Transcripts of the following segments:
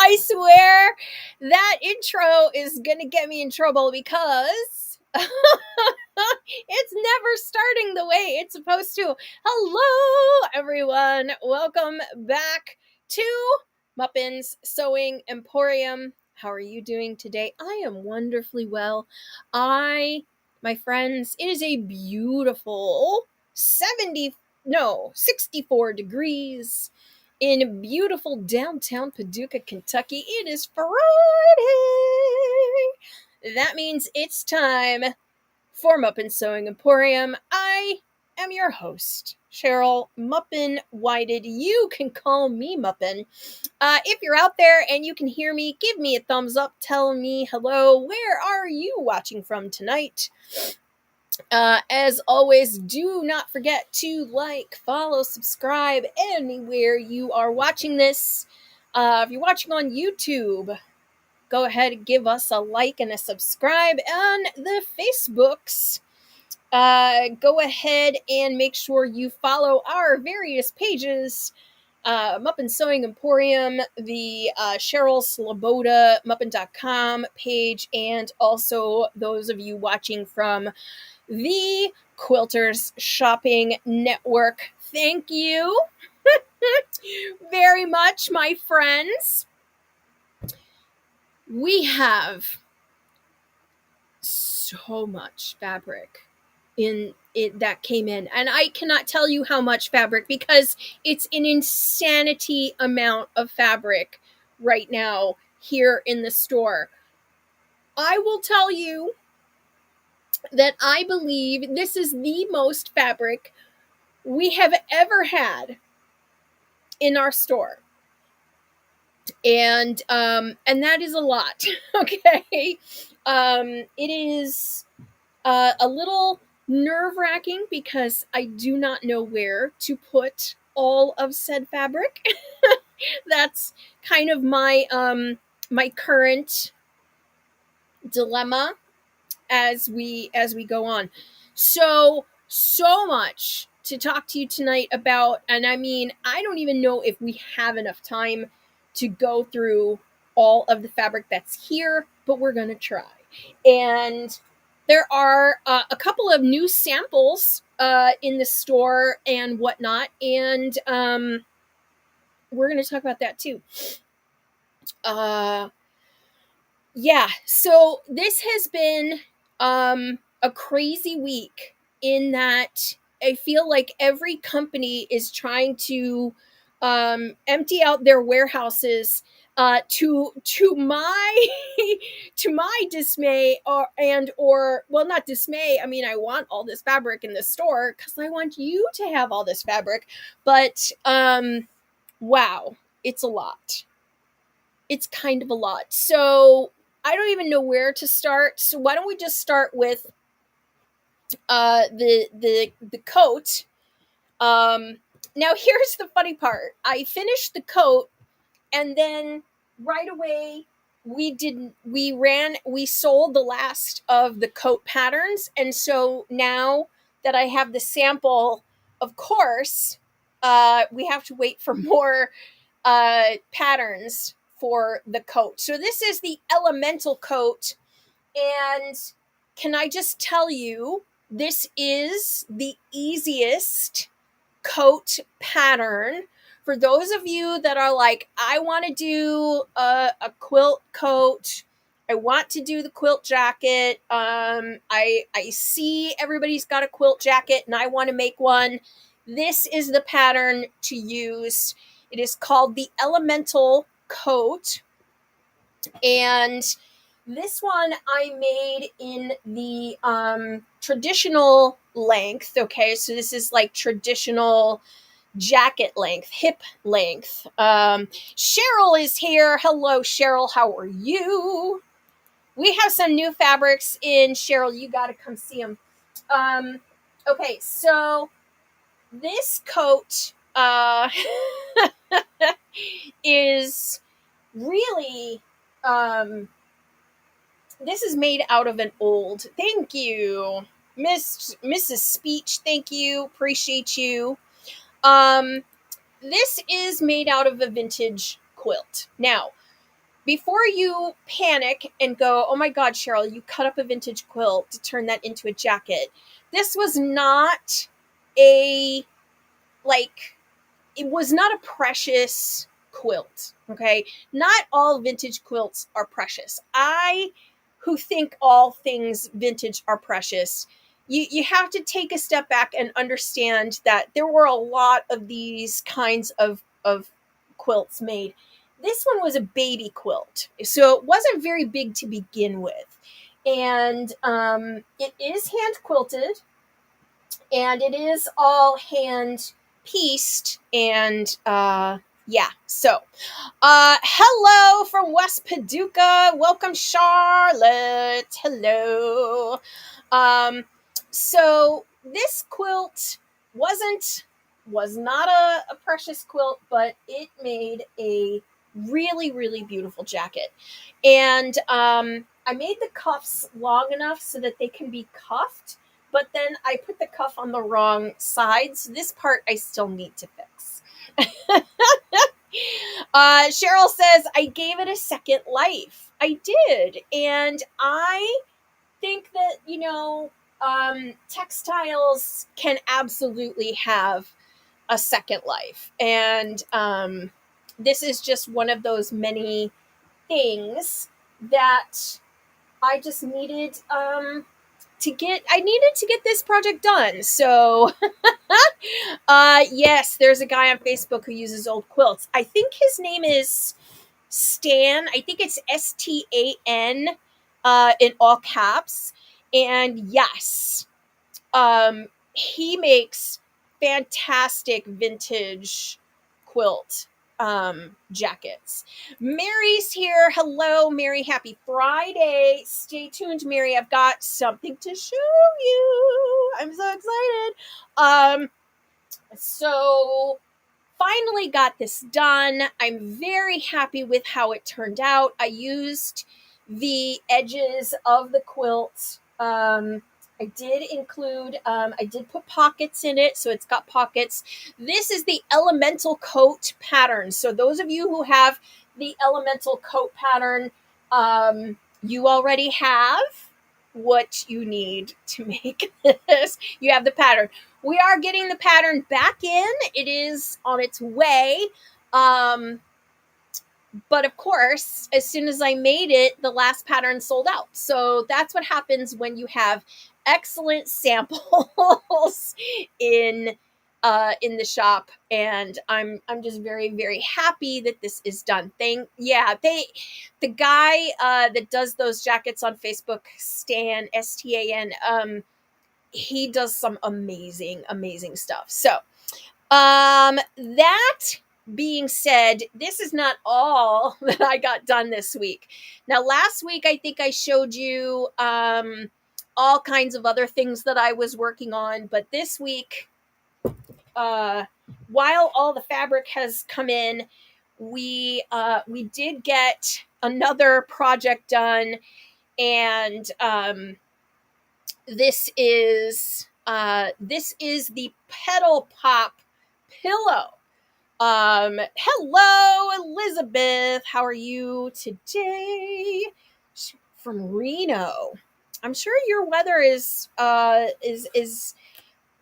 I swear that intro is going to get me in trouble because it's never starting the way it's supposed to. Hello, everyone. Welcome back to Muppin's Sewing Emporium. How are you doing today? I am wonderfully well. My friends, it is a beautiful 64 degrees in beautiful downtown Paducah, Kentucky. It is Friday. That means it's time for Muppin Sewing Emporium. I am your host, Cheryl Muppin Whited. You can call me Muppin. If you're out there and you can hear me, give me a thumbs up. Tell me hello. Where are you watching from tonight? As always, do not forget to like, follow, subscribe anywhere you are watching this. If you're watching on YouTube, go ahead and give us a like and a subscribe. On the Facebooks, go ahead and make sure you follow our various pages. Muppin Sewing Emporium, the Cheryl Sloboda Muppin.com page, and also those of you watching from the Quilters Shopping Network. Thank you very much, my friends. We have so much fabric in it that came in, and I cannot tell you how much fabric because it's an insanity amount of fabric right now here in the store. I will tell you that I believe this is the most fabric we have ever had in our store. And that is a lot. Okay. It is a little nerve-wracking because I do not know where to put all of said fabric. That's kind of my my current dilemma as we go on. So much to talk to you tonight about, and I mean, I don't even know if we have enough time to go through all of the fabric that's here, but we're gonna try. And there are a couple of new samples in the store and whatnot, and we're gonna talk about that too. Yeah, so this has been a crazy week in that I feel like every company is trying to empty out their warehouses to my to my dismay, or well, not dismay. I mean, I want all this fabric in the store because I want you to have all this fabric, but wow, it's a lot. It's kind of a lot. So I don't even know where to start. So why don't we just start with the coat. Now here's the funny part. I finished the coat, and then right away we sold the last of the coat patterns, and so now that I have the sample, of course, we have to wait for more patterns for the coat. So this is the elemental coat, and can I just tell you, this is the easiest coat pattern for those of you that are like, I want to do a quilt coat. I want to do the quilt jacket. I see everybody's got a quilt jacket and I want to make one. This is the pattern to use. It is called the Elemental Coat. And this one I made in the traditional length. Okay, so this is like traditional jacket length, hip length. Cheryl is here. Hello, Cheryl. How are you? We have some new fabrics in. Cheryl, you got to come see them. Okay, so this coat is really this is made out of an old. Thank you, Mrs. Speech. Thank you, appreciate you. This is made out of a vintage quilt. Now, before you panic and go, oh my God, Cheryl, you cut up a vintage quilt to turn that into a jacket. This was not a, like, it was not a precious quilt. Okay. Not all vintage quilts are precious. I, who think all things vintage are precious, you have to take a step back and understand that there were a lot of these kinds of quilts made. This one was a baby quilt, so it wasn't very big to begin with. And it is hand quilted, and it is all hand pieced, and yeah. So hello from West Paducah, welcome Charlotte, hello. So this quilt was not a precious quilt, but it made a really, really beautiful jacket. And I made the cuffs long enough so that they can be cuffed, but then I put the cuff on the wrong side. So this part I still need to fix. Cheryl says, I gave it a second life. I did. And I think that, textiles can absolutely have a second life. And this is just one of those many things that I just needed to get this project done. So yes, there's a guy on Facebook who uses old quilts. I think his name is Stan. I think it's STAN in all caps. And yes, he makes fantastic vintage quilt jackets. Mary's here. Hello, Mary. Happy Friday. Stay tuned, Mary. I've got something to show you. I'm so excited. So finally got this done. I'm very happy with how it turned out. I used the edges of the quilt. I did include, I did put pockets in it, so it's got pockets. This is the elemental coat pattern. So those of you who have the elemental coat pattern, you already have what you need to make this. You have the pattern. We are getting the pattern back in. It is on its way. But of course, as soon as I made it, the last pattern sold out. So that's what happens when you have excellent samples in the shop. And I'm just very, very happy that this is done. The guy that does those jackets on Facebook, Stan, STAN, he does some amazing, amazing stuff. So that being said, this is not all that I got done this week. Now, last week, I think I showed you all kinds of other things that I was working on. But this week, while all the fabric has come in, we did get another project done. And this is the Petal Pop pillow. Hello, Elizabeth. How are you today? From Reno. I'm sure your weather is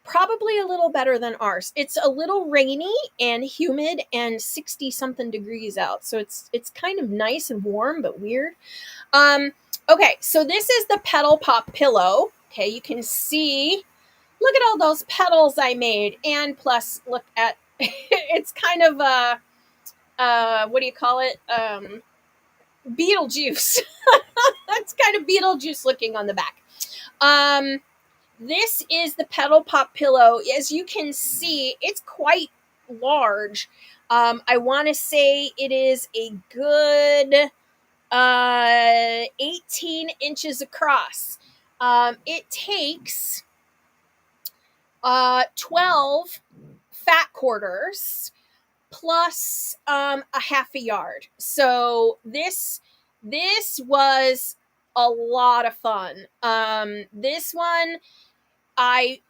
probably a little better than ours. It's a little rainy and humid and 60 something degrees out. So it's kind of nice and warm, but weird. Okay, so this is the Petal Pop pillow. Okay, you can see, look at all those petals I made. And plus, look at, it's kind of what do you call it? Beetlejuice. That's kind of Beetlejuice looking on the back. This is the Petal Pop pillow. As you can see, it's quite large. I want to say it is a good 18 inches across. It takes 12 fat quarters plus a half a yard. So this was a lot of fun. This one it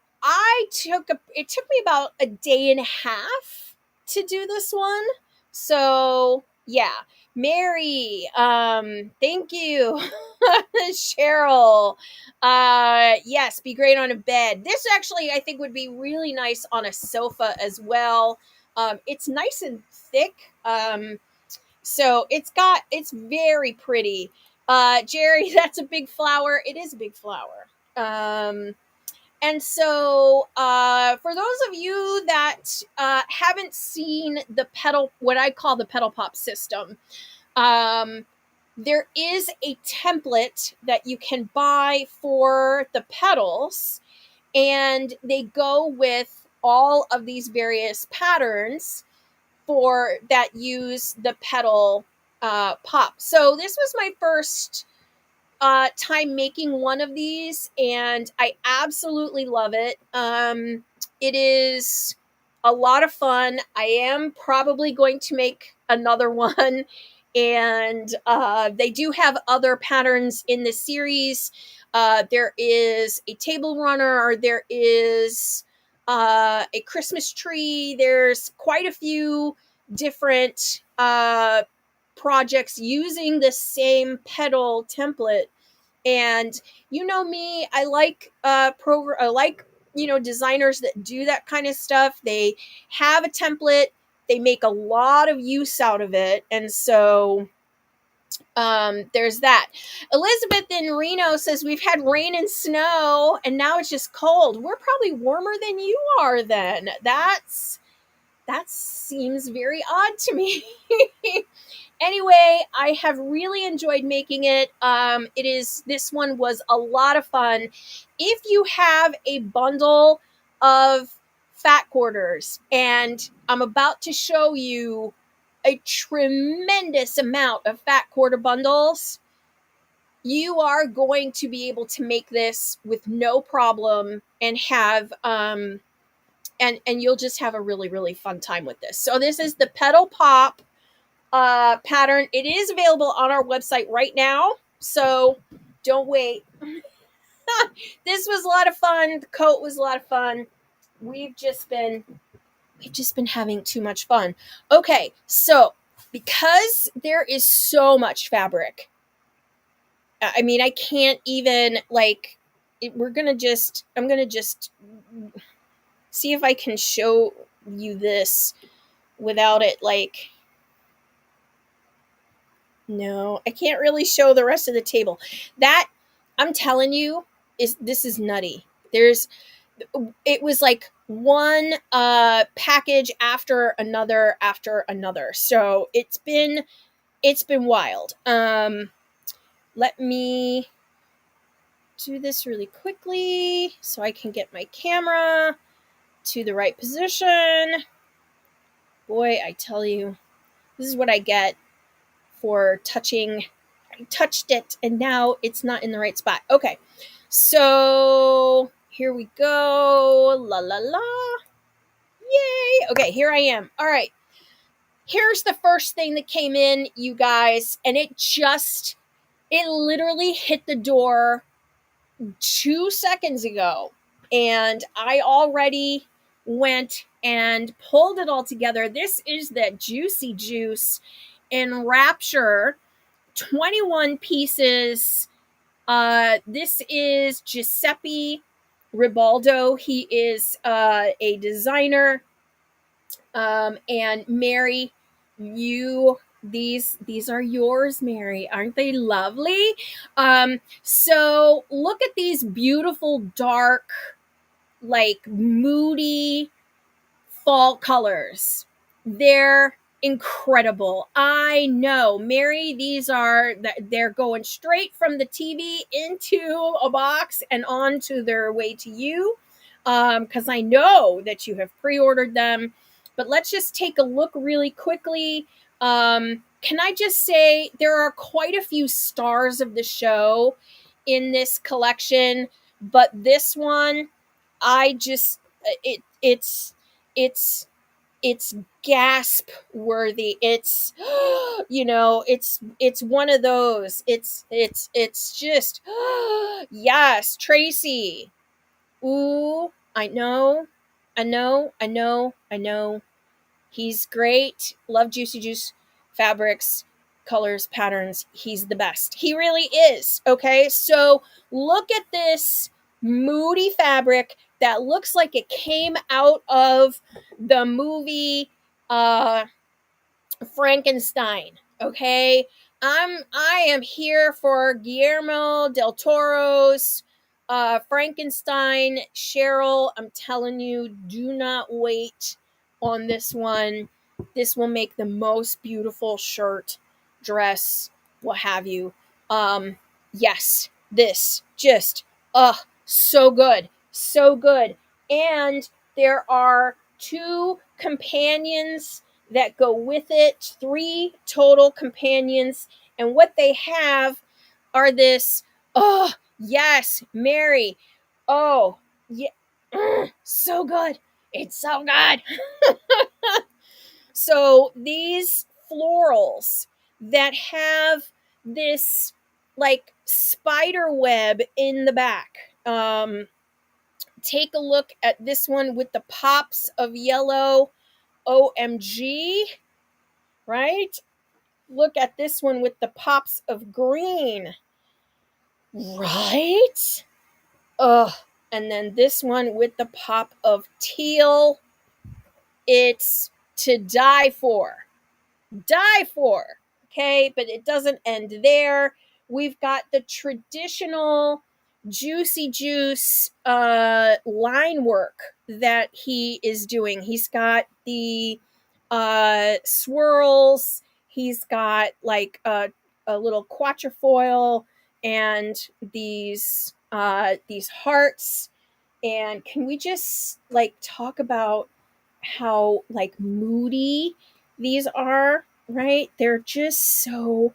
took me about a day and a half to do this one. So Yeah. Mary, thank you. Cheryl. Yes, be great on a bed. This actually I think would be really nice on a sofa as well. It's nice and thick. So it's very pretty. Jerry, that's a big flower. It is a big flower. And so, for those of you that haven't seen the pedal, what I call the pedal pop system, um, there is a template that you can buy for the pedals, and they go with all of these various patterns for that use the pedal pop. So this was my first time making one of these, and I absolutely love it. It is a lot of fun. I am probably going to make another one, and they do have other patterns in the series. There is a table runner, there is a Christmas tree, there's quite a few different projects using the same pedal template. And you know me, I like I like, designers that do that kind of stuff. They have a template, they make a lot of use out of it, and so there's that. Elizabeth in Reno says we've had rain and snow and now it's just cold. We're probably warmer than you are then. That seems very odd to me. Anyway, I have really enjoyed making it. This one was a lot of fun. If you have a bundle of fat quarters, and I'm about to show you a tremendous amount of fat quarter bundles, you are going to be able to make this with no problem and have and you'll just have a really, really fun time with this. So this is the pedal pop pattern. It is available on our website right now, so don't wait. This was a lot of fun. The coat was a lot of fun. We've just been having too much fun. Okay, so because there is so much fabric, I mean, I can't even like. I'm gonna just see if I can show you this without it like. No, I can't really show the rest of the table. That I'm telling you this is nutty. It was like one package after another. So it's been wild. Let me do this really quickly so I can get my camera to the right position. Boy, I tell you, this is what I get for touching. I touched it and now it's not in the right spot. Okay, so here we go. La la la. Yay. Okay, here I am. All right. Here's the first thing that came in, you guys, and it literally hit the door 2 seconds ago. And I already went and pulled it all together. This is the Juicy Juice Enrapture 21 pieces. This is Giuseppe Ribaldo. He is a designer. And Mary, these are yours, Mary. Aren't they lovely? So look at these beautiful dark, like moody fall colors. They're incredible. I know, Mary, they're going straight from the TV into a box and onto their way to you, because I know that you have pre-ordered them. But let's just take a look really quickly. Can I just say there are quite a few stars of the show in this collection, but this one, I just it's it's gasp worthy. It's it's one of those. It's just yes, Tracy. Ooh, I know. I know. He's great. Love Juicy Juice. fabrics, colors, patterns. He's the best. He really is. Okay, so look at this moody fabric that looks like it came out of the movie Frankenstein. Okay, I am here for Guillermo del Toro's Frankenstein. Cheryl, I'm telling you, do not wait on this one. This will make the most beautiful shirt, dress, what have you. Yes, this just so good, so good. And there are 2 companions that go with it, 3 total companions, and what they have are this, oh yes, Mary, oh yeah, so good, it's so good. So these florals that have this like spider web in the back, take a look at this one with the pops of yellow. OMG, right? Look at this one with the pops of green, right? Ugh. And then this one with the pop of teal. It's to die for. Die for. Okay, but it doesn't end there. We've got the traditional Juicy Juice line work that he is doing. He's got the swirls. He's got like a little quatrefoil and these hearts. And can we just like talk about how like moody these are, right? They're so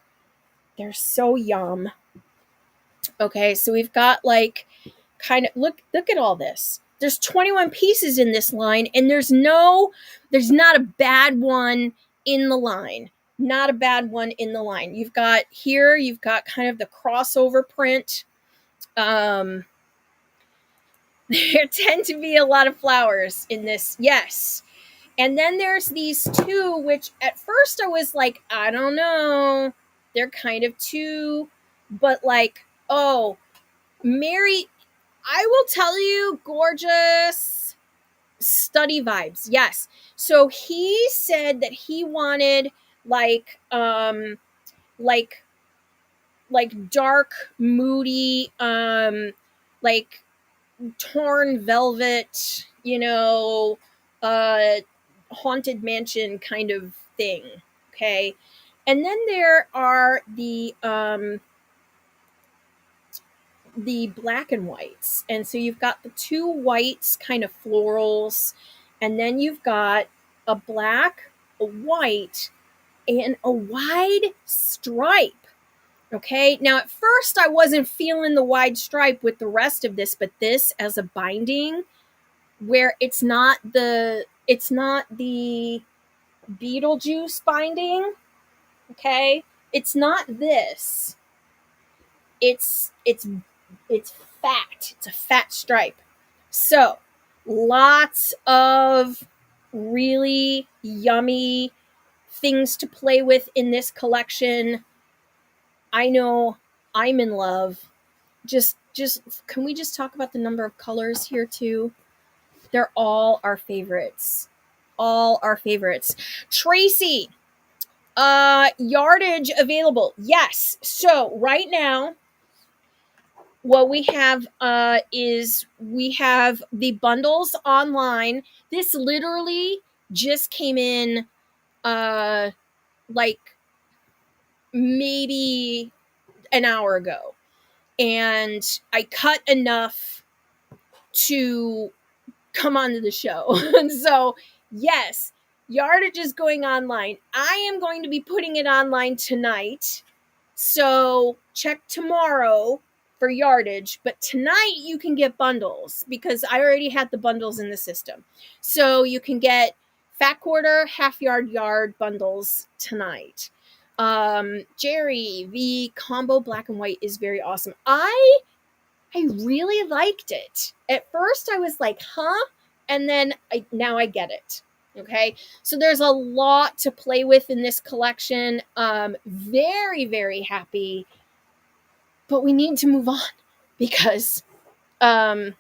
yum. Okay, so we've got like kind of look at all this. There's 21 pieces in this line, and there's not a bad one in the line. Not a bad one in the line. You've got kind of the crossover print. There tend to be a lot of flowers in this, yes. And then there's these 2, which at first I was like, I don't know. They're kind of too, but like, oh, Mary, I will tell you, gorgeous study vibes. Yes. So he said that he wanted like dark, moody, like torn velvet, haunted mansion kind of thing. Okay. And then there are the black and whites. And so you've got the 2 whites kind of florals, and then you've got a black, a white, and a wide stripe. Okay. Now at first I wasn't feeling the wide stripe with the rest of this, but this as a binding where it's not the Beetlejuice binding. Okay. It's not this. It's fat. It's a fat stripe. So lots of really yummy things to play with in this collection. I know I'm in love. Just can we just talk about the number of colors here too? They're all our favorites. All our favorites. Tracy, yardage available. Yes. So right now, what we have is we have the bundles online. This literally just came in like maybe an hour ago. And I cut enough to come onto the show. And so, yes, yardage is going online. I am going to be putting it online tonight. So check tomorrow for yardage. But tonight you can get bundles because I already had the bundles in the system. So you can get fat quarter, half yard bundles tonight. Jerry, the combo black and white is very awesome. I really liked it. At first I was like, huh? And then now I get it. Okay, so there's a lot to play with in this collection. Very, very happy, but we need to move on because um,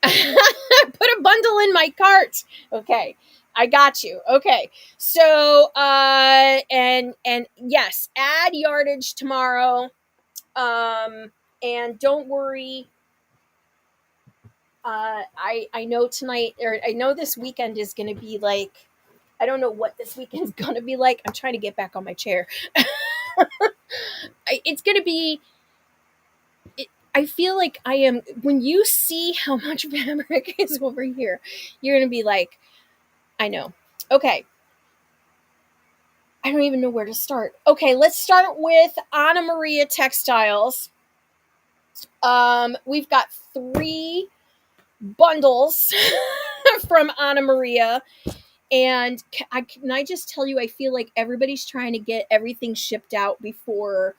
I put a bundle in my cart. Okay, I got you. Okay, so and yes, add yardage tomorrow. And don't worry. I know tonight, or I know this weekend is going to be like, I don't know what this weekend's going to be like. I'm trying to get back on my chair. It's going to be. I feel like I am. When you see how much fabric is over here, you're going to be like, I know. Okay. I don't even know where to start. Okay, let's start with Anna Maria Textiles. We've got 3 bundles from Anna Maria. And can I just tell you, I feel like everybody's trying to get everything shipped out before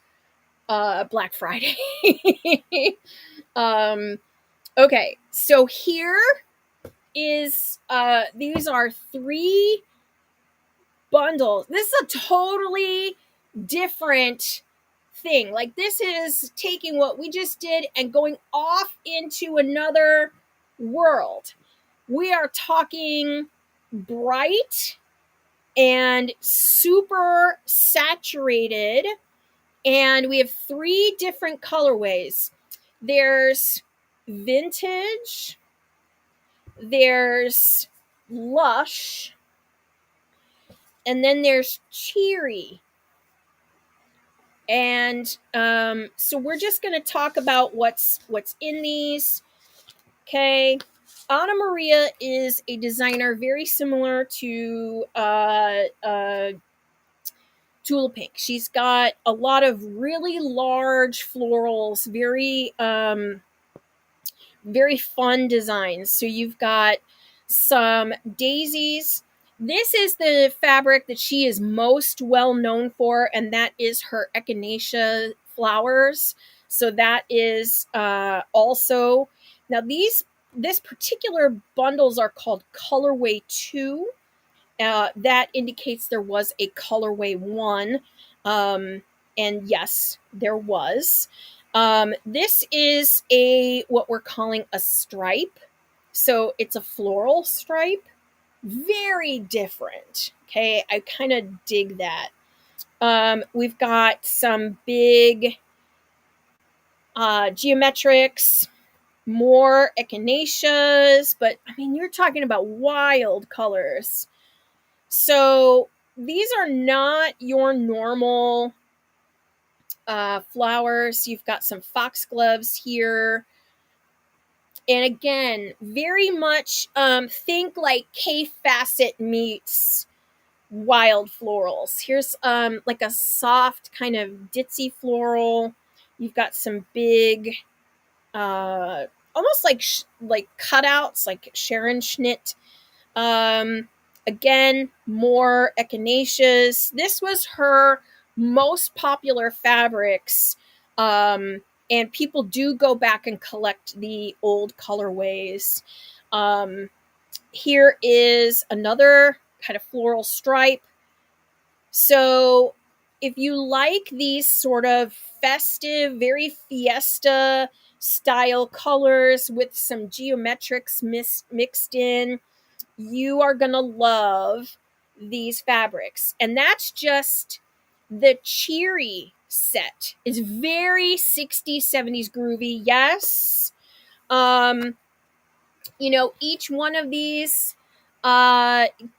Black Friday. Okay, so here is these are 3 bundles. This is a totally different thing. Like, this is taking what we just did and going off into another world. We are talking bright and super saturated, and we have 3 different colorways. There's vintage, there's lush, and then there's cheery. And so we're just going to talk about what's in these. Okay, Anna Maria is a designer very similar to Tula Pink. She's got a lot of really large florals, very fun designs. So you've got some daisies. This is the fabric that she is most well known for, and that is her echinacea flowers. So that is also, now this particular bundles are called colorway 2. That indicates there was a colorway 1. And yes, there was. This is what we're calling a stripe. So it's a floral stripe. Very different. Okay, I kind of dig that. We've got some big geometrics, more echinaceas, but I mean, you're talking about wild colors. So these are not your normal flowers. You've got some foxgloves here. And again, very much think like K Facet meets wild florals. Here's like a soft kind of ditzy floral. You've got some big, almost like cutouts, like Sharon Schnitt. Again, more echinaceas. This was her most popular fabrics. And people do go back and collect the old colorways. Here is another kind of floral stripe. So if you like these sort of festive, very fiesta style colors with some geometrics mixed in, you are going to love these fabrics. And that's just the cheery set. It's very 60s, 70s groovy. Yes. Each one of these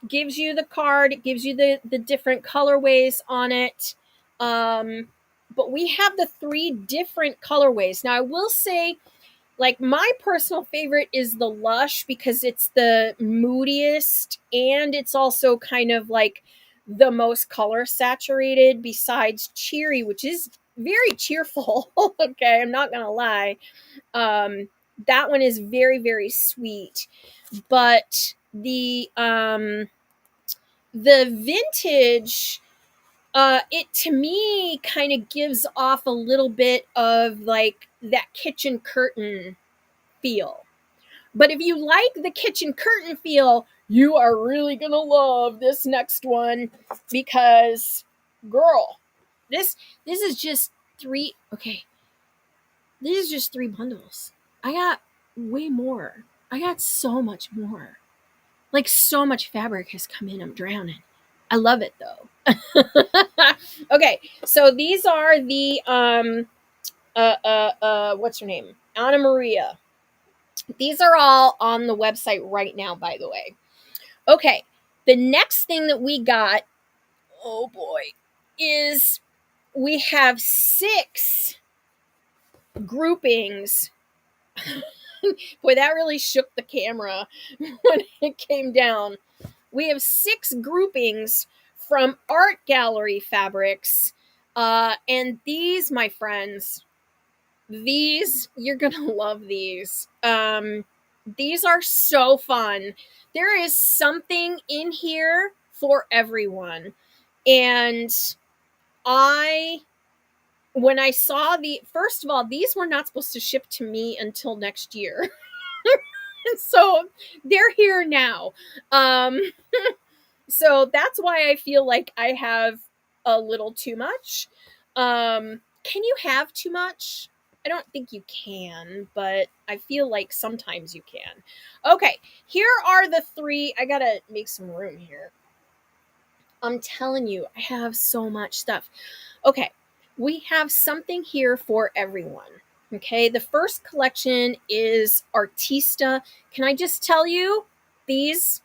gives you the card. It gives you the different colorways on it. But we have the 3 different colorways. Now, I will say, like, my personal favorite is the lush because it's the moodiest, and it's also kind of like the most color saturated besides cheery, which is very cheerful. Okay, I'm not gonna lie. That one is very, very sweet. But the vintage, it to me kind of gives off a little bit of like that kitchen curtain feel, But if you like the kitchen curtain feel, you are really gonna love this next one, because, girl, this is just three. Okay, this is just three bundles. I got way more. I got so much more. Like, so much fabric has come in. I'm drowning. I love it though. Okay, so these are the what's her name? Anna Maria. These are all on the website right now, by the way. Okay, the next thing that we got, oh boy, is we have 6 groupings. Boy, that really shook the camera when it came down. We have 6 groupings from art gallery fabrics. And these, my friends, you're gonna love these. These are so fun. There is something in here for everyone. And when I saw first of all, these were not supposed to ship to me until next year. So they're here now. So that's why I feel like I have a little too much. Can you have too much? I don't think you can, but I feel like sometimes you can. Okay, here are the 3. I gotta make some room here. I'm telling you, I have so much stuff. Okay, we have something here for everyone. Okay, the first collection is Artista. Can I just tell you, these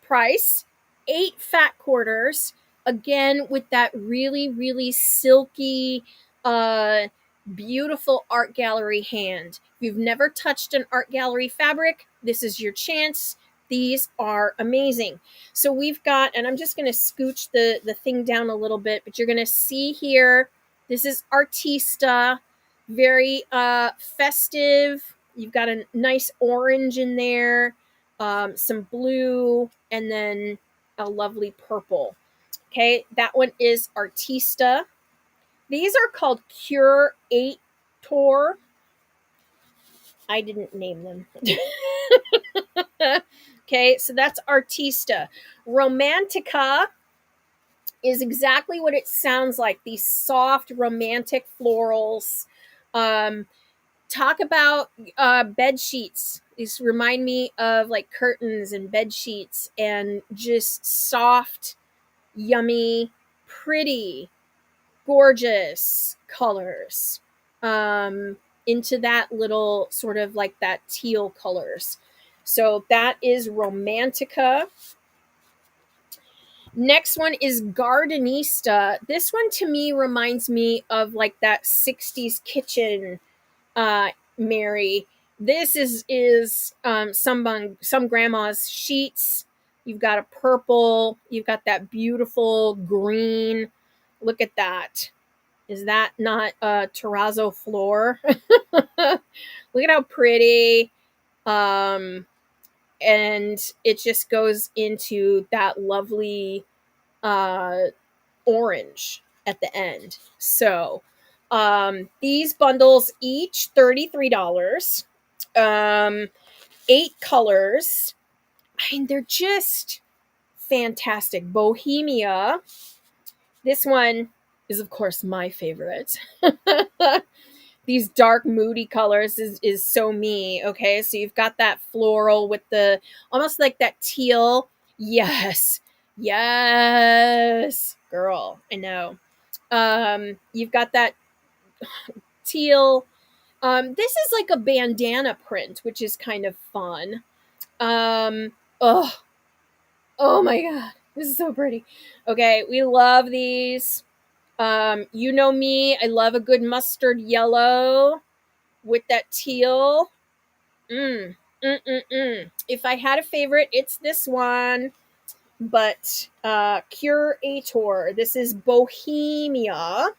price, 8 fat quarters, again with that really, really silky, uh beautiful art gallery hand. If you've never touched an art gallery fabric, this is your chance. These are amazing. So we've got, and I'm just going to scooch the thing down a little bit, but you're going to see here, this is Artista, very festive. You've got a nice orange in there, some blue, and then a lovely purple. Okay, that one is Artista. These are called Cure 8 Tour. I didn't name them. Okay, so that's Artista. Romantica is exactly what it sounds like. These soft, romantic florals. Talk about bed sheets. These remind me of like curtains and bed sheets, and just soft, yummy, pretty, gorgeous colors. Into that little sort of like that teal colors. So that is Romantica. Next one is Gardenista. This one to me reminds me of like that 60s kitchen, Mary. This is some grandma's sheets. You've got a purple, you've got that beautiful green. Look at that. Is that not a terrazzo floor? Look at how pretty. And it just goes into that lovely orange at the end. So these bundles each $33. 8 colors. I mean, they're just fantastic. Bohemia. This one is, of course, my favorite. These dark, moody colors is so me. Okay, so you've got that floral with the almost like that teal. Yes, yes, girl, I know. You've got that teal. This is like a bandana print, which is kind of fun. Oh, oh my god, this is so pretty. Okay, we love these. You know me, I love a good mustard yellow with that teal. If I had a favorite, it's this one. But Curator, this is Bohemia.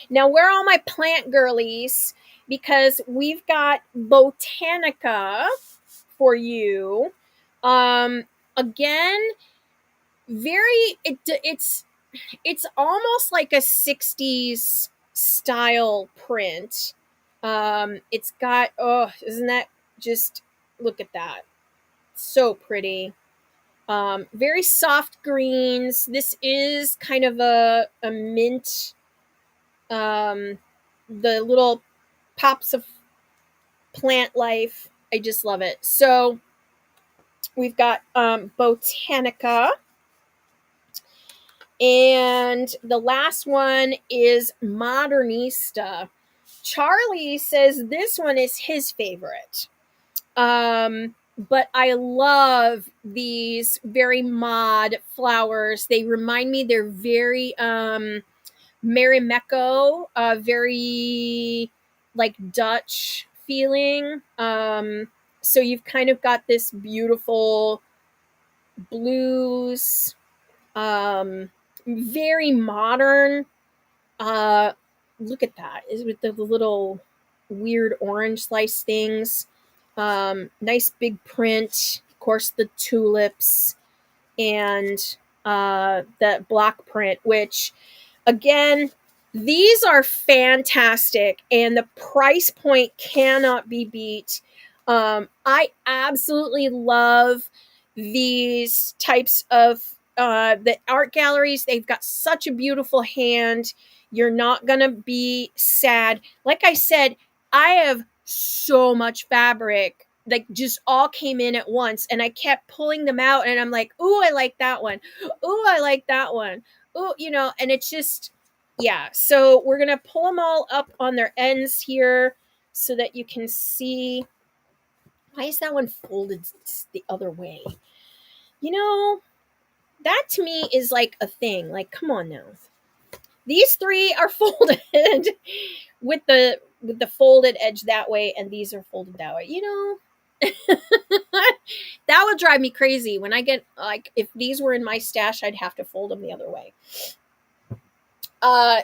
Now, where are all my plant girlies? Because we've got Botanica for you. Again, it's almost like a 60s style print. It's got, oh, isn't that Just look at that. So pretty. Very soft greens. This is kind of a mint. The little pops of plant life. I just love it. So we've got Botanica. And the last one is Modernista. Charlie says this one is his favorite. But I love these very mod flowers. They remind me, they're very Marimekko, very like Dutch feeling. So you've kind of got this beautiful blues, very modern. Look at that, is with the little weird orange slice things. Nice big print, of course, the tulips, and the block print, which again, these are fantastic, and the price point cannot be beat. I absolutely love these types of the art galleries. They've got such a beautiful hand. You're not gonna be sad. Like I said, I have so much fabric, like just all came in at once, and I kept pulling them out, and I'm like, ooh, I like that one. Ooh, I like that one. Ooh, and it's just, yeah. So we're gonna pull them all up on their ends here so that you can see. Why is that one folded the other way? That to me is like a thing. Like, come on now. These three are folded with the folded edge that way, and these are folded that way. That would drive me crazy. When I get, like, if these were in my stash, I'd have to fold them the other way.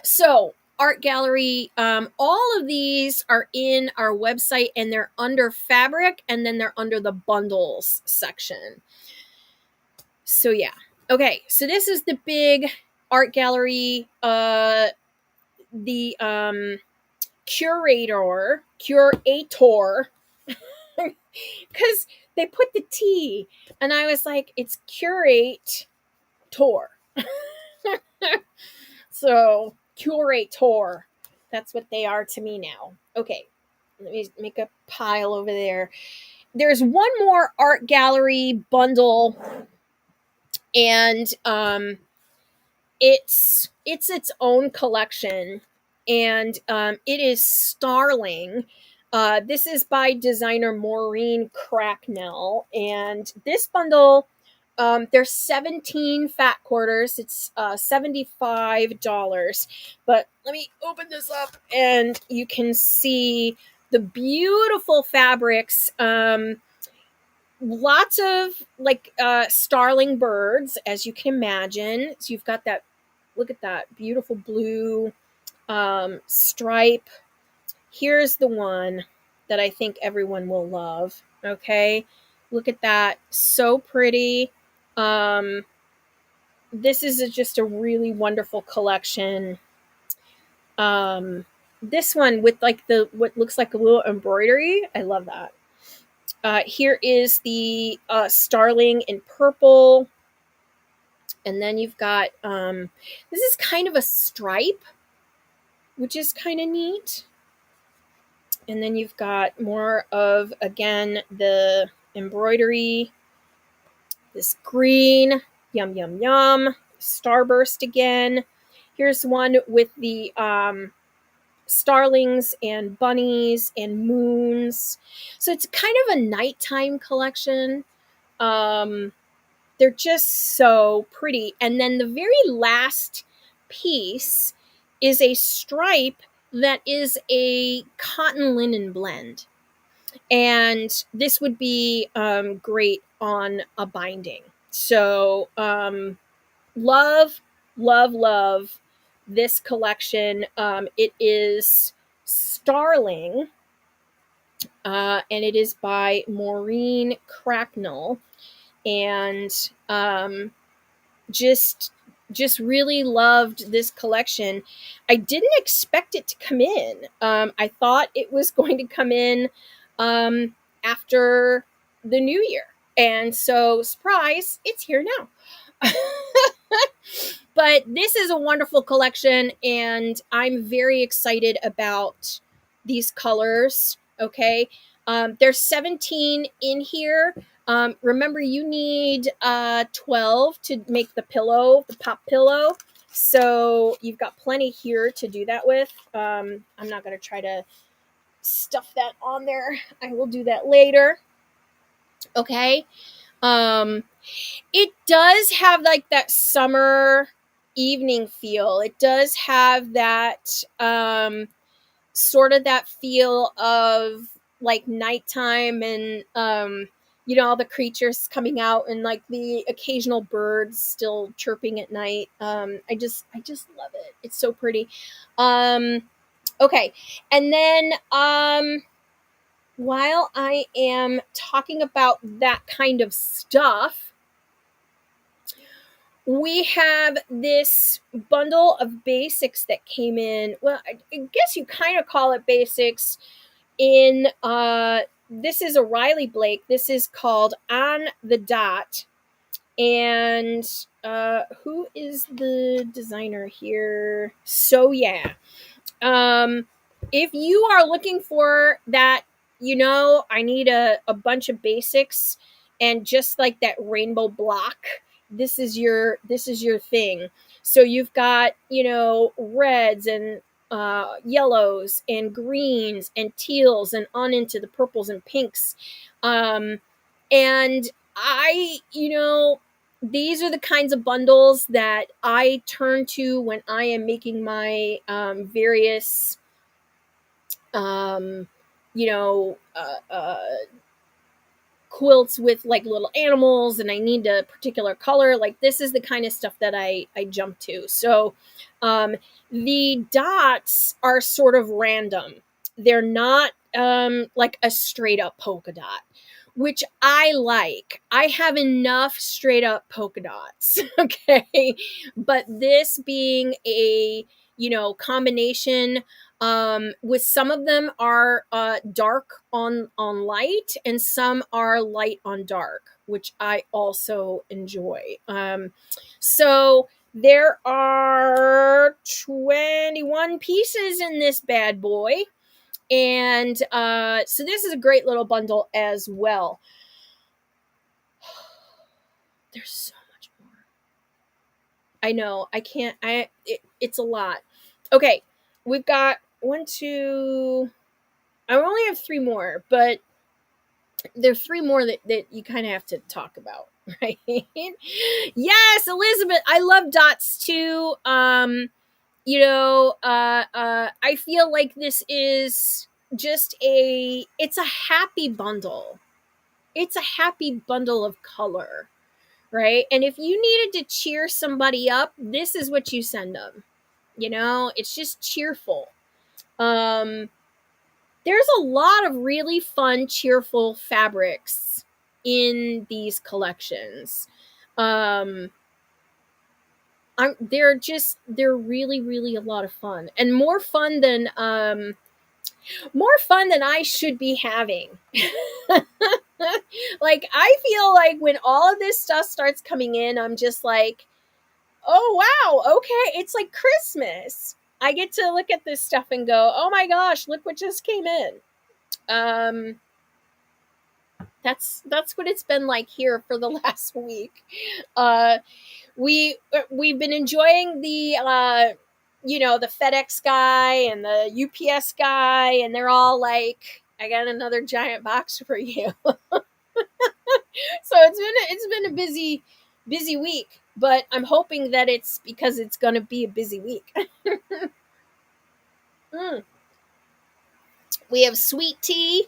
So art gallery, all of these are in our website, and they're under fabric, and then they're under the bundles section. So yeah. Okay, so this is the big art gallery, the curator, because they put the T, and I was like, it's curate tour. So curator, that's what they are to me now. Okay, let me make a pile over there. There's one more art gallery bundle, and it's its own collection, and it is Starling. This is by designer Maureen Cracknell, and this bundle, there's 17 fat quarters. It's $75. But let me open this up, and you can see the beautiful fabrics. Lots of like starling birds, as you can imagine. So you've got that. Look at that beautiful blue stripe. Here's the one that I think everyone will love. Okay, look at that, so pretty. This is just a really wonderful collection. This one with like what looks like a little embroidery, I love that. Here is the starling in purple, and then you've got this is kind of a stripe, which is kind of neat. And then you've got more of, again, the embroidery, this green, yum, yum, yum, starburst again. Here's one with the starlings and bunnies and moons. So it's kind of a nighttime collection. They're just so pretty. And then the very last piece is a stripe that is a cotton linen blend. And this would be great on a binding. So love, love, love this collection. It is Starling, and it is by Maureen Cracknell. And just really loved this collection. I didn't expect it to come in. I thought it was going to come in after the new year. And so, surprise, it's here now. But this is a wonderful collection, and I'm very excited about these colors. Okay. There's 17 in here. Remember, you need 12 to make the pillow, the pop pillow. So you've got plenty here to do that with. I'm not going to try to stuff that on there. I will do that later. Okay. Um, it does have like that summer evening feel. It does have that sort of that feel of like nighttime, and all the creatures coming out, and like the occasional birds still chirping at night. I just love it. It's so pretty. Okay. And then while I am talking about that kind of stuff, we have this bundle of basics that came in. Well, I guess you kind of call it basics. In this is a Riley Blake. This is called On the Dot. And who is the designer here? So yeah. If you are looking for that, I need a bunch of basics and just like that rainbow block, this is your thing. So you've got, reds and yellows and greens and teals and on into the purples and pinks. And these are the kinds of bundles that I turn to when I am making my various, um, you know, uh, uh, quilts with like little animals, and I need a particular color. Like, this is the kind of stuff that I jump to. So um, the dots are sort of random. They're not like a straight up polka dot, which I like. I have enough straight up polka dots. Okay. But this being a, combination, with some of them are dark on light, and some are light on dark, which I also enjoy. So there are 21 pieces in this bad boy. And so this is a great little bundle as well. There's so much more. I know. I can't. It's a lot. Okay, we've got one, two. I only have three more, but there's three more that you kind of have to talk about, right? Yes, Elizabeth. I love dots too. I feel like this is just it's a happy bundle. It's a happy bundle of color, right? And if you needed to cheer somebody up, this is what you send them. It's just cheerful. There's a lot of really fun, cheerful fabrics in these collections. They're really, really a lot of fun, and more fun than I should be having. Like, I feel like when all of this stuff starts coming in, I'm just like, oh wow, okay, it's like Christmas. I get to look at this stuff and go, oh my gosh, look what just came in. That's what it's been like here for the last week. We've been enjoying the FedEx guy and the UPS guy, and they're all like, I got another giant box for you. So it's been a busy week, but I'm hoping that it's because it's going to be a busy week. We have sweet tea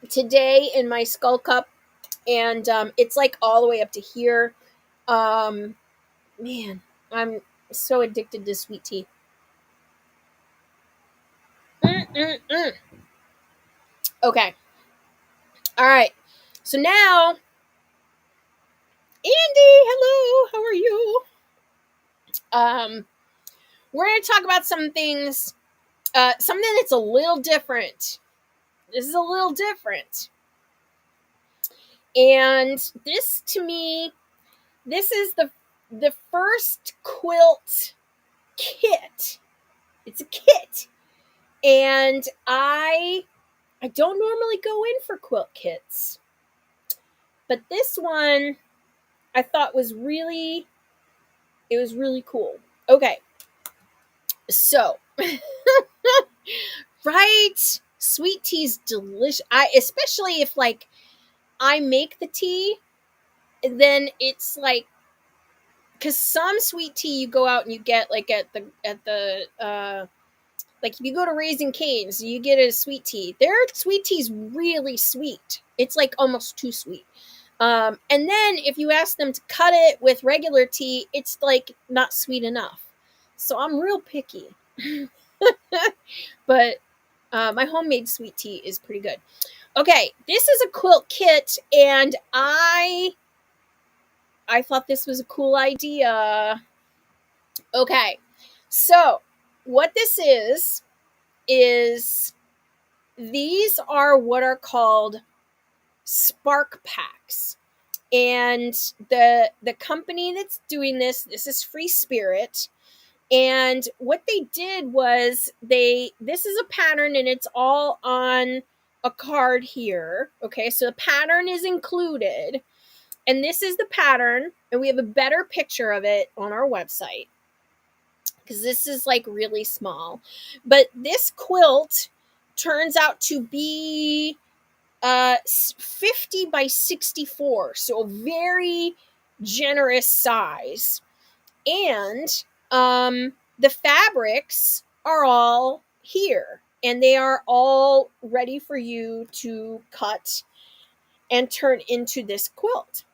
today in my skull cup, and it's like all the way up to here. Man, I'm so addicted to sweet tea. Okay. All right. So now, Andy, hello. How are you? We're going to talk about some things, something that's a little different. This is a little different. And this, to me, this is the first quilt kit. It's a kit. And I don't normally go in for quilt kits. But this one I thought was really cool. Okay. So, right? Sweet tea's delicious. Especially if like I make the tea, then it's like, because some sweet tea you go out and you get like at the like if you go to Raising Cane's, you get a sweet tea. Their sweet tea's really sweet. It's like almost too sweet. And then if you ask them to cut it with regular tea, it's like not sweet enough. So I'm real picky. But my homemade sweet tea is pretty good. Okay, this is a quilt kit, and I thought this was a cool idea. Okay, so what this is these are what are called spark packs. And the company that's doing this is Free Spirit. And what they did was this is a pattern, and it's all on a card here. Okay, so the pattern is included. And this is the pattern, and we have a better picture of it on our website, because this is like really small. But this quilt turns out to be 50 by 64, so a very generous size. And the fabrics are all here, and they are all ready for you to cut and turn into this quilt.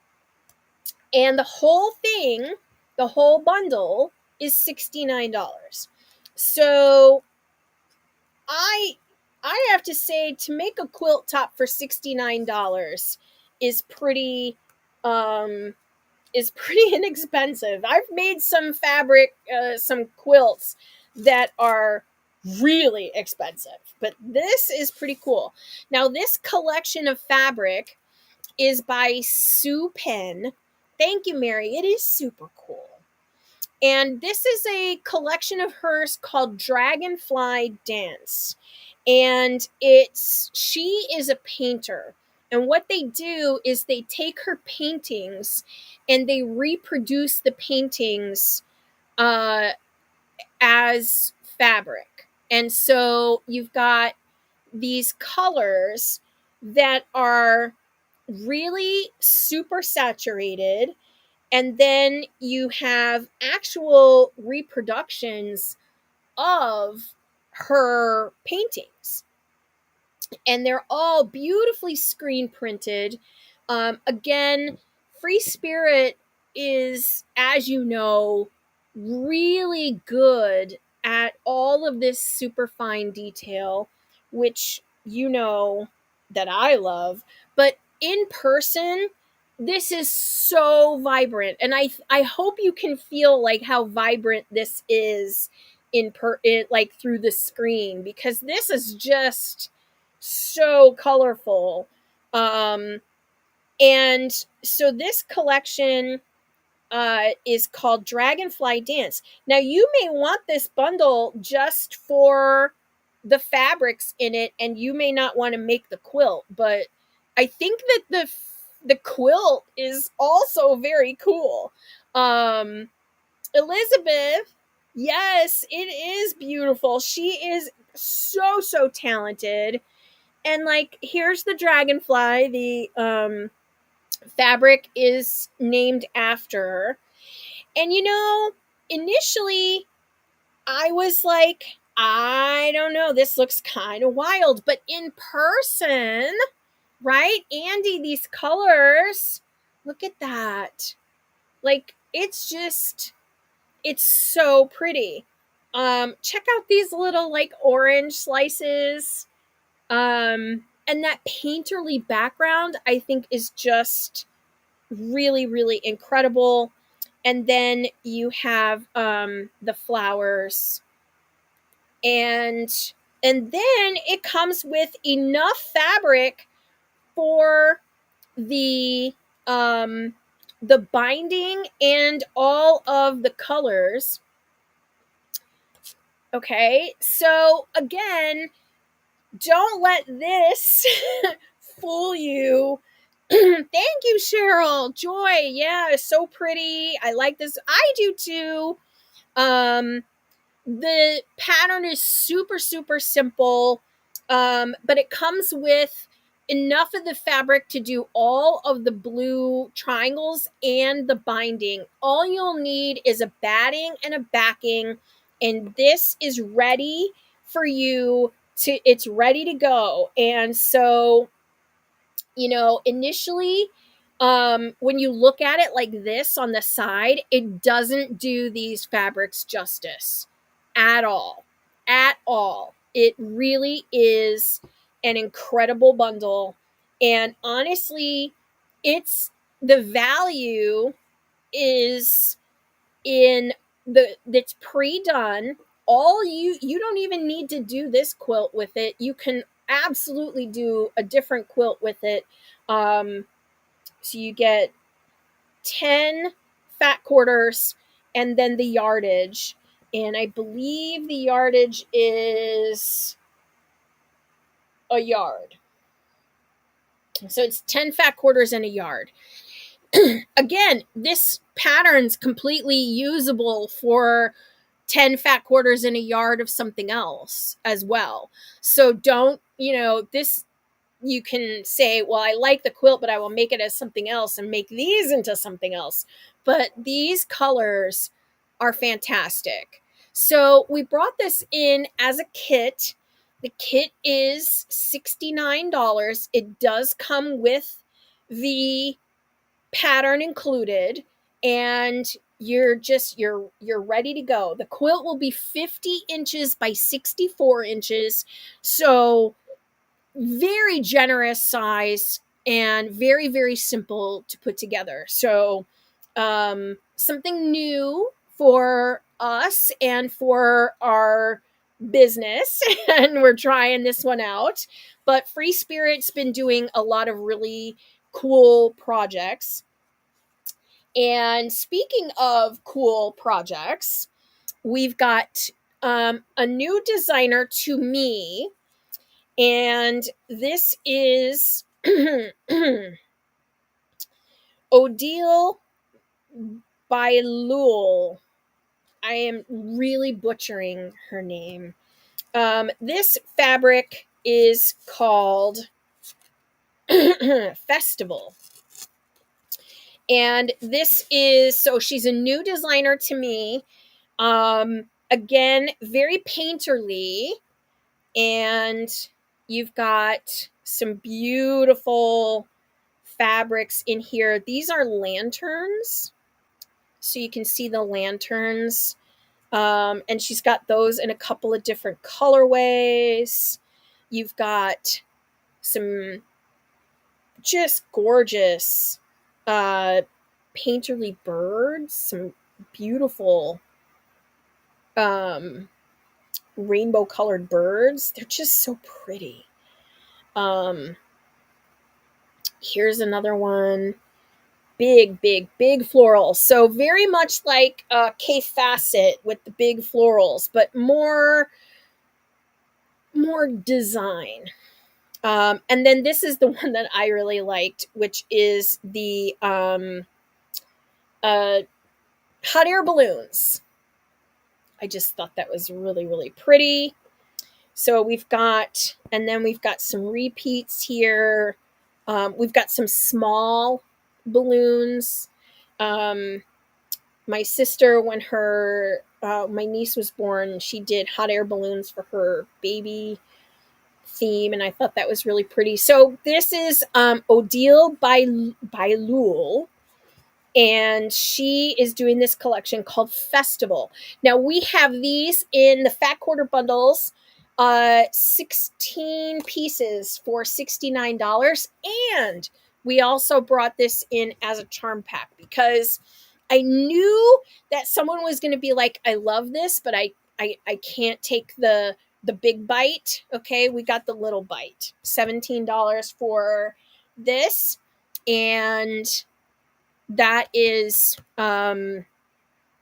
And the whole thing, the whole bundle, is $69. So I have to say, to make a quilt top for $69 is pretty inexpensive. I've made some some quilts that are really expensive, but this is pretty cool. Now, this collection of fabric is by Sue Penn. Thank you, Mary. It is super cool. And this is a collection of hers called Dragonfly Dance. And she is a painter. And what they do is they take her paintings and they reproduce the paintings as fabric. And so you've got these colors that are really super saturated, and then you have actual reproductions of her paintings, and they're all beautifully screen printed. Again, Free Spirit is, as you know, really good at all of this super fine detail, which you know that I love. But in person, this is so vibrant, and I hope you can feel like how vibrant this is like through the screen, because this is just so colorful. And so this collection is called Dragonfly Dance. Now, you may want this bundle just for the fabrics in it, and you may not want to make the quilt, but I think that the quilt is also very cool. Elizabeth, yes, it is beautiful. She is so talented. And like, here's the dragonfly. The fabric is named after her. And initially I was like, I don't know, this looks kind of wild. But in person, right, Andy, these colors, look at that. Like, it's so pretty. Check out these little like orange slices. And that painterly background, I think, is just really incredible. And then you have the flowers, and then it comes with enough fabric for the um, the binding and all of the colors. Okay, so again, don't let this fool you. Thank you, Cheryl. Joy, yeah, so pretty. I like this. I do too. Um, the pattern is super, super simple, but it comes with enough of the fabric to do all of the blue triangles and the binding. All you'll need is a batting and a backing, and this is ready for you to, it's ready to go. And so, initially, when you look at it like this on the side, it doesn't do these fabrics justice at all. At all. It really is an incredible bundle. And honestly, it's the value is in the that's pre-done. All you don't even need to do this quilt with it. You can absolutely do a different quilt with it. So you get 10 fat quarters and then the yardage, and I believe the yardage is a yard. So it's 10 fat quarters and a yard. Again, this pattern's completely usable for 10 fat quarters in a yard of something else as well. So don't, this, you can say, well, I like the quilt, but I will make it as something else and make these into something else. But these colors are fantastic. So we brought this in as a kit. The kit is $69. It does come with the pattern included, and you're ready to go. The quilt will be 50 inches by 64 inches, so very generous size and very, very simple to put together. So something new for us and for our business, and we're trying this one out. But Free Spirit's been doing a lot of really cool projects. And speaking of cool projects, we've got a new designer to me, and this is Odile Bailul. I am really butchering her name. This fabric is called Festival. And this is, so she's a new designer to me. Again, very painterly. And you've got some beautiful fabrics in here. These are lanterns. So you can see the lanterns. And she's got those in a couple of different colorways. You've got some just gorgeous painterly birds, some beautiful rainbow colored birds. They're just so pretty. Here's another one. Big, big, big florals. So very much like K Facet with the big florals, but more design. And then this is the one that I really liked, which is the hot air balloons. I just thought that was really, really pretty. So we've got, and then we've got some repeats here. We've got some small balloons. My sister, when my niece was born, she did hot air balloons for her baby theme, and I thought that was really pretty. So this is Odile Bailul, and she is doing this collection called Festival. Now we have these in the fat quarter bundles, 16 pieces for $69, and we also brought this in as a charm pack because I knew that someone was going to be like, I love this, but I can't take the big bite. Okay, we got the little bite. $17 for this. and that is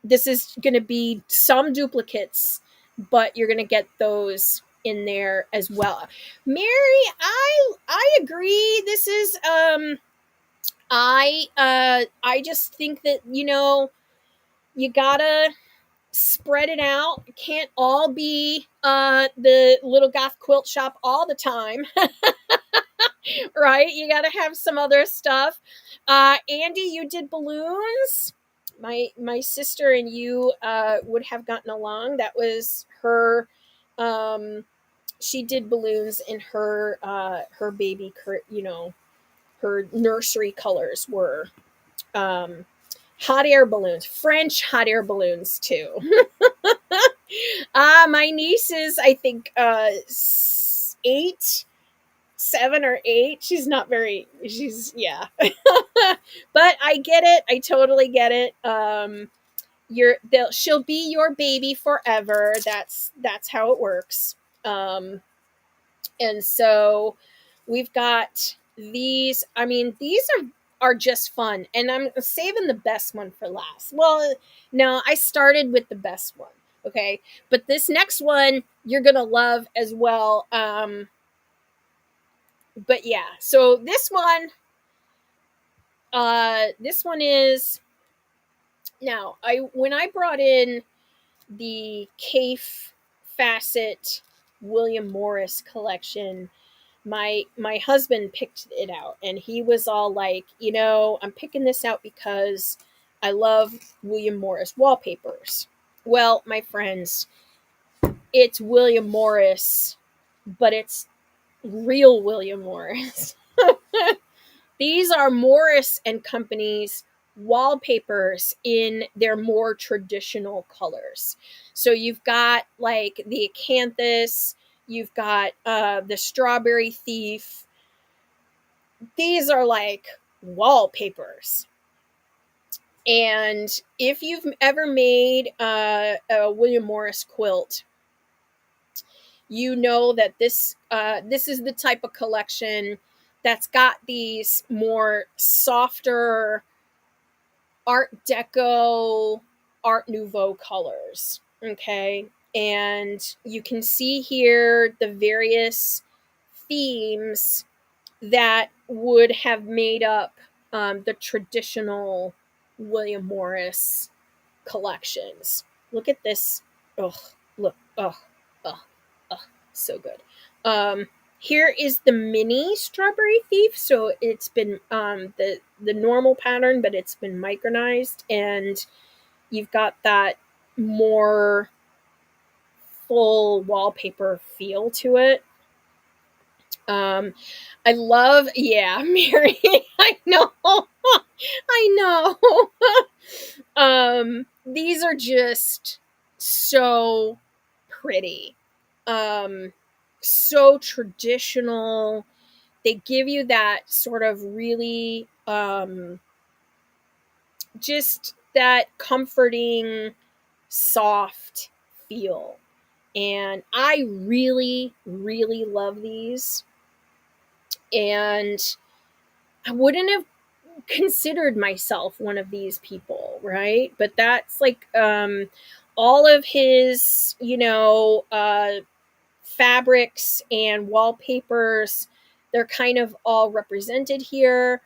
this is going to be some duplicates, but you're going to get those in there as well. Mary, I agree. This is I just think that, you know, you gotta spread it out. It can't all be the little goth quilt shop all the time. Right? You gotta have some other stuff. Andy, you did balloons. My sister and you would have gotten along. That was her. She did balloons in her baby, you know, her nursery colors were hot air balloons, French hot air balloons too. My niece is, I think, 8, 7 or 8. She's not very. She's yeah, but I get it. I totally get it. She'll be your baby forever. That's how it works. And so we've got these. I mean, these are just fun, and I'm saving the best one for last. Well, no, I started with the best one, okay, but this next one you're gonna love as well. But yeah, so this one is now. When I brought in the Cafe Facet William Morris collection, my husband picked it out, and he was all like, you know, I'm picking this out because I love William Morris wallpapers. Well, my friends, it's William Morris, but it's real William Morris. These are Morris and Company's wallpapers in their more traditional colors. So you've got like the acanthus, you've got the strawberry thief. These are like wallpapers. And if you've ever made a William Morris quilt, you know that this is the type of collection that's got these more softer Art Deco, Art Nouveau colors. Okay. And you can see here the various themes that would have made up the traditional William Morris collections. Look at this. Oh, look. Oh, oh, oh, so good. Here is the mini strawberry thief. So it's been the normal pattern, but it's been micronized, and you've got that more full wallpaper feel to it. I love, yeah, Mary. I know, I know. These are just so pretty, so traditional. They give you that sort of really, just that comforting, soft feel. And I really, really love these. And I wouldn't have considered myself one of these people, right? But that's like all of his, you know, fabrics and wallpapers, they're kind of all represented here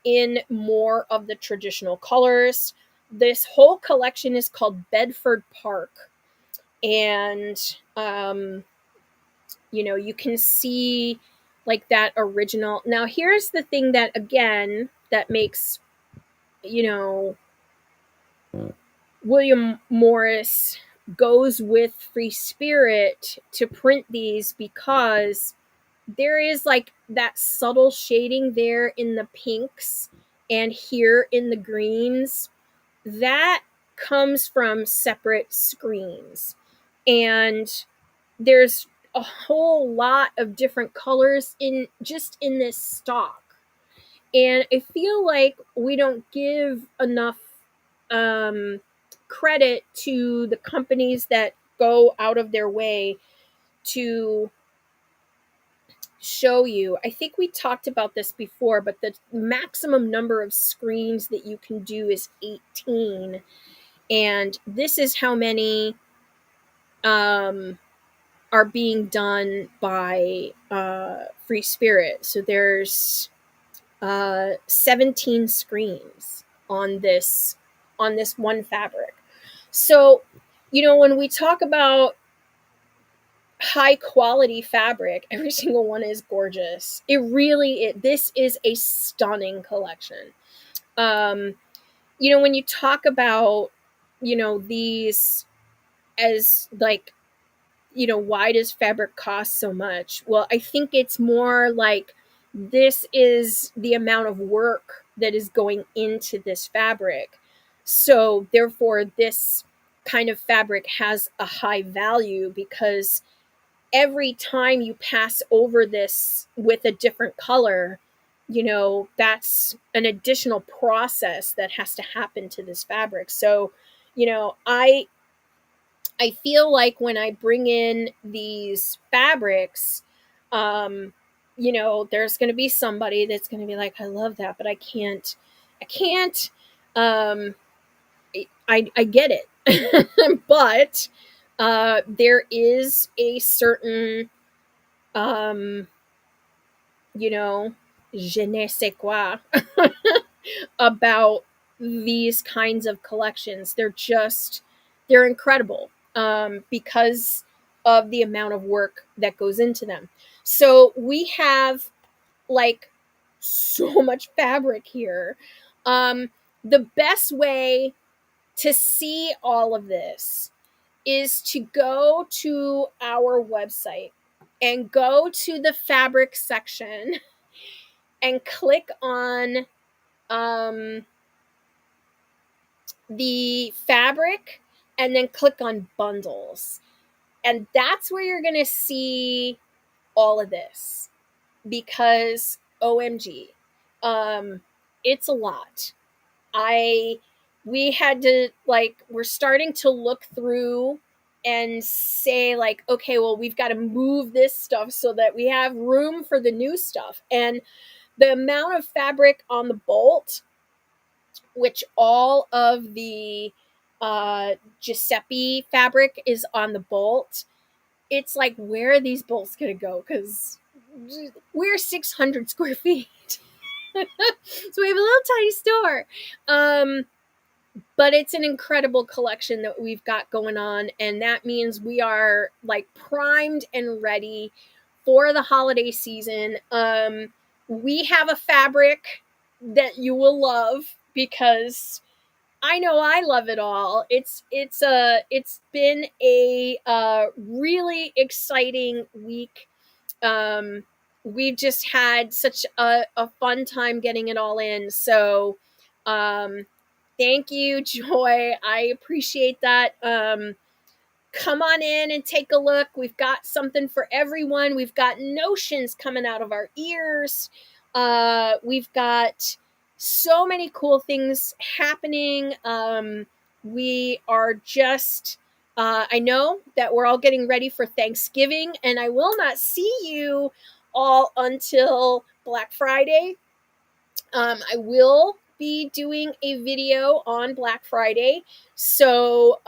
in more of the traditional colors. This whole collection is called Bedford Park. And you know, you can see like that original. Now here's the thing that again that makes, you know, William Morris goes with Free Spirit to print these, because there is like that subtle shading there in the pinks and here in the greens that comes from separate screens. And there's a whole lot of different colors in just in this stock, and I feel like we don't give enough credit to the companies that go out of their way to show you. I think we talked about this before, but the maximum number of screens that you can do is 18. And this is how many are being done by Free Spirit. So there's 17 screens on this one fabric. So, when we talk about high quality fabric, every single one is gorgeous. This is a stunning collection. Um, when you talk about, these as like, why does fabric cost so much? Well, I think it's more like this is the amount of work that is going into this fabric. So therefore, this kind of fabric has a high value because every time you pass over this with a different color, that's an additional process that has to happen to this fabric. So, I feel like when I bring in these fabrics, there's going to be somebody that's going to be like, I love that, but I can't, um, I get it. But, there is a certain, um, je ne sais quoi about these kinds of collections. They're incredible because of the amount of work that goes into them. So we have like so much fabric here. The best way to see all of this is to go to our website and go to the fabric section and click on um, the fabric and then click on bundles. And that's where you're going to see all of this because OMG, it's a lot. We had to we're starting to look through and say like, okay, well, we've got to move this stuff so that we have room for the new stuff. And the amount of fabric on the bolt, which all of the Giuseppe fabric is on the bolt, it's like, where are these bolts going to go? Because we're 600 square feet. So we have a little tiny store. But it's an incredible collection that we've got going on. And that means we are like primed and ready for the holiday season. We have a fabric that you will love because I know I love it all. It's been a really exciting week. We've just had such a fun time getting it all in. So, thank you, Joy. I appreciate that. Come on in and take a look. We've got something for everyone. We've got notions coming out of our ears. We've got so many cool things happening. We are just, I know that we're all getting ready for Thanksgiving, and I will not see you all until Black Friday. I will be doing a video on Black Friday, so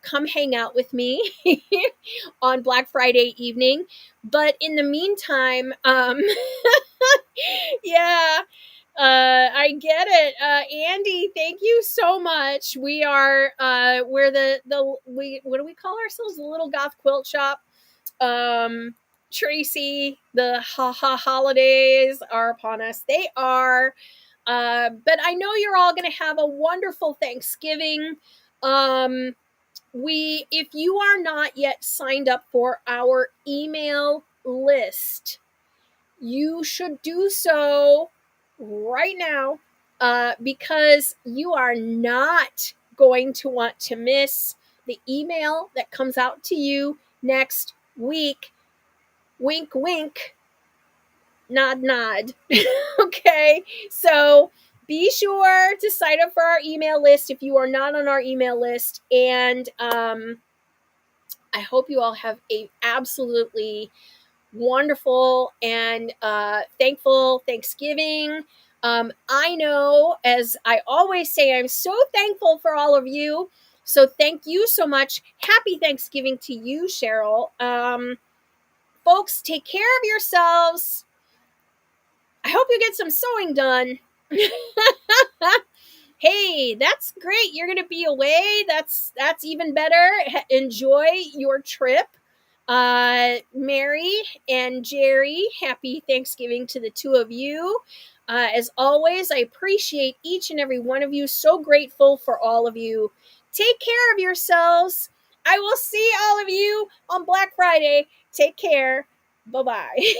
come hang out with me on Black Friday evening. But in the meantime, yeah, I get it. Andy, thank you so much. We're what do we call ourselves? The Little Goth Quilt Shop. Tracy, the holidays are upon us. They are. But I know you're all going to have a wonderful Thanksgiving. If you are not yet signed up for our email list, you should do so right now because you are not going to want to miss the email that comes out to you next week. Wink, wink. Nod, nod. Okay, so be sure to sign up for our email list if you are not on our email list. And I hope you all have a absolutely wonderful and thankful Thanksgiving. I know, as I always say, I'm so thankful for all of you. So thank you so much. Happy Thanksgiving to you, Cheryl. Folks, take care of yourselves. I hope you get some sewing done. Hey, that's great. You're going to be away. That's even better. Enjoy your trip. Mary and Jerry, happy Thanksgiving to the two of you. As always, I appreciate each and every one of you. So grateful for all of you. Take care of yourselves. I will see all of you on Black Friday. Take care. Bye bye.